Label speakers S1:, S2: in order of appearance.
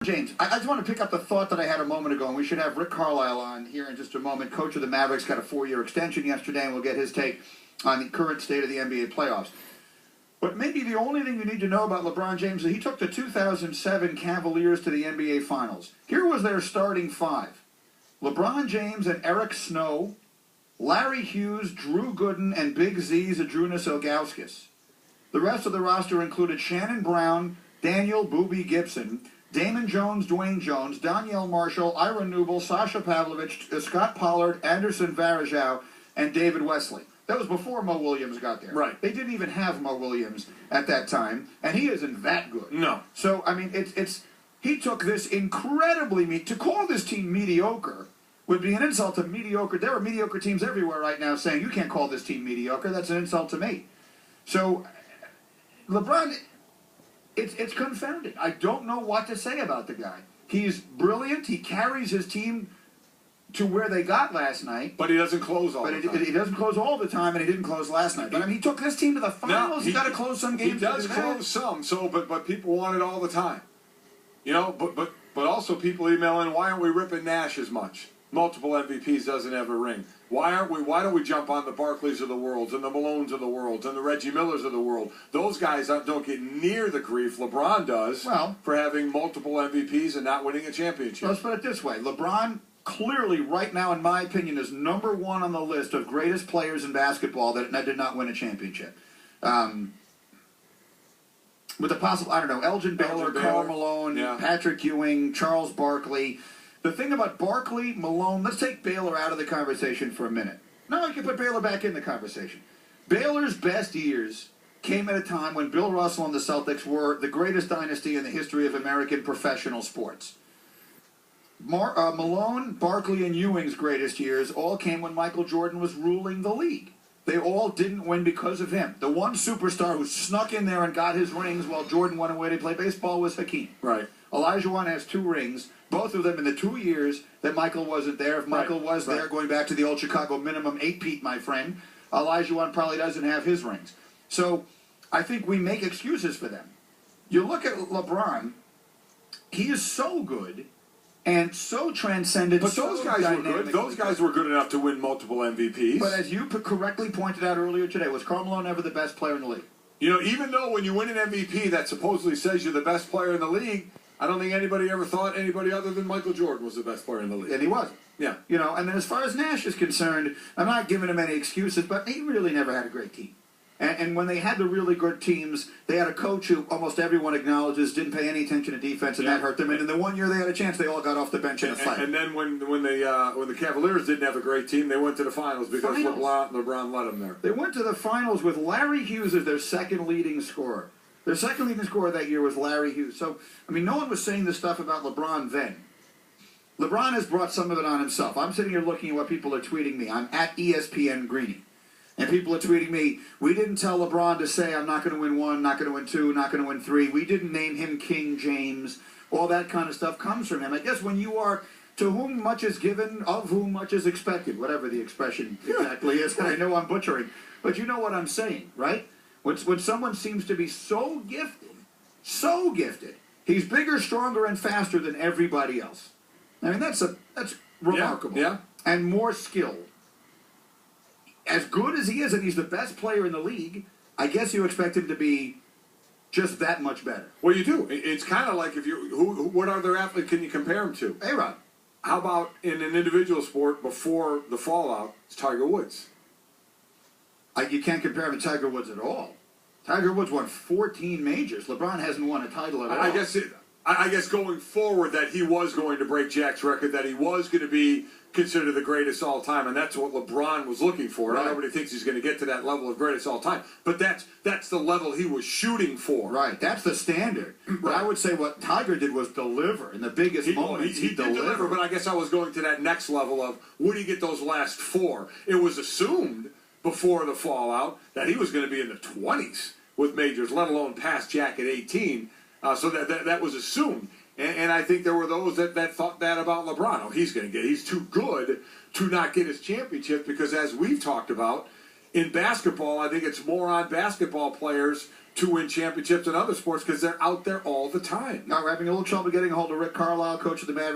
S1: James, I just want to pick up the thought that I had a moment ago, and we should have Rick Carlisle on here in just a moment. Coach of the Mavericks got a 4-year extension yesterday, and we'll get his take on the current state of the NBA playoffs. But maybe the only thing you need to know about LeBron James is he took the 2007 Cavaliers to the NBA Finals. Here was their starting five. LeBron James and Eric Snow, Larry Hughes, Drew Gooden, and Big Z Zydrunas Ilgauskas. The rest of the roster included Shannon Brown, Daniel Boobie Gibson, Damon Jones, Dwayne Jones, Danielle Marshall, Ira Newble, Sasha Pavlovich, Scott Pollard, Anderson Varejao, and David Wesley. That was before Mo Williams got there.
S2: Right.
S1: They didn't even have Mo Williams at that time, and he isn't that good.
S2: No.
S1: So, I mean, he took this incredibly... To call this team mediocre would be an insult to mediocre. There are mediocre teams everywhere right now saying, you can't call this team mediocre. That's an insult to me. So, LeBron... It's confounding. I don't know what to say about the guy. He's brilliant. He carries his team to where they got last night.
S2: But he doesn't close all the time.
S1: But he doesn't close all the time, and he didn't close last night. But I mean, he took this team to the finals. He got to close some games.
S2: He does close some. So, but people want it all the time. You know. But also people email in, why aren't we ripping Nash as much? Multiple MVPs, doesn't have a ring. Why don't we jump on the Barkleys of the world and the Malones of the world and the Reggie Millers of the world? Those guys don't get near the grief LeBron does for having multiple MVPs and not winning a championship.
S1: Let's put it this way. LeBron clearly right now, in my opinion, is number one on the list of greatest players in basketball that did not win a championship. With the possible, I don't know, Elgin Baylor, Karl Malone, Patrick Ewing, Charles Barkley. The thing about Barkley, Malone, let's take Baylor out of the conversation for a minute. No, you can put Baylor back in the conversation. Baylor's best years came at a time when Bill Russell and the Celtics were the greatest dynasty in the history of American professional sports. Malone, Barkley, and Ewing's greatest years all came when Michael Jordan was ruling the league. They all didn't win because of him. The one superstar who snuck in there and got his rings while Jordan went away to play baseball was Hakeem.
S2: Right.
S1: Olajuwon has 2 rings, both of them in the 2 years that Michael wasn't there. If Michael was there, going back to the old Chicago minimum 8-peat, my friend, Olajuwon probably doesn't have his rings. So I think we make excuses for them. You look at LeBron, he is so good and so transcendent.
S2: But those guys were good. Those guys were good enough to win multiple MVPs.
S1: But as you correctly pointed out earlier today, was Karl Malone ever the best player in the league?
S2: You know, even though when you win an MVP that supposedly says you're the best player in the league, I don't think anybody ever thought anybody other than Michael Jordan was the best player in the league.
S1: And he wasn't.
S2: Yeah.
S1: You know, and then as far as Nash is concerned, I'm not giving him any excuses, but he really never had a great team. And when they had the really good teams, they had a coach who almost everyone acknowledges didn't pay any attention to defense, and that hurt them. And in the 1 year they had a chance, they all got off the bench in a fight.
S2: And then when the Cavaliers didn't have a great team, they went to the finals because LeBron led them there.
S1: They went to the finals with Larry Hughes as their second leading scorer. Their second leading scorer that year was Larry Hughes. So, I mean, no one was saying this stuff about LeBron then. LeBron has brought some of it on himself. I'm sitting here looking at what people are tweeting me. I'm at ESPN Greeny. And people are tweeting me, we didn't tell LeBron to say, I'm not going to win 1, not going to win 2, not going to win 3. We didn't name him King James. All that kind of stuff comes from him. I guess when you are, to whom much is given, of whom much is expected, whatever the expression exactly is. And I know I'm butchering, but you know what I'm saying, right? When someone seems to be so gifted, he's bigger, stronger, and faster than everybody else. I mean, that's remarkable.
S2: Yeah.
S1: And more skilled. As good as he is, and he's the best player in the league, I guess you expect him to be just that much better.
S2: Well, you do. It's kind of like what other athlete can you compare him to?
S1: A-Rod.
S2: How about in an individual sport before the fallout, it's Tiger Woods.
S1: You can't compare him to Tiger Woods at all. Tiger Woods won 14 majors. LeBron hasn't won a title at all.
S2: I guess going forward that he was going to break Jack's record, that he was going to be considered the greatest all time, and that's what LeBron was looking for. Right. Nobody thinks he's going to get to that level of greatest all time, but that's the level he was shooting for.
S1: Right, that's the standard. But I would say what Tiger did was deliver in the biggest moments.
S2: He did deliver, but I guess I was going to that next level of would he get those last 4? It was assumed before the fallout that he was going to be in the 20s with majors, let alone past Jack at 18. So that was assumed. And I think there were those that thought that about LeBron. Oh, he's too good to not get his championship because, as we've talked about, in basketball, I think it's more on basketball players to win championships in other sports because they're out there all the time.
S1: Now we're having a little trouble getting a hold of Rick Carlisle, coach of the Mavericks.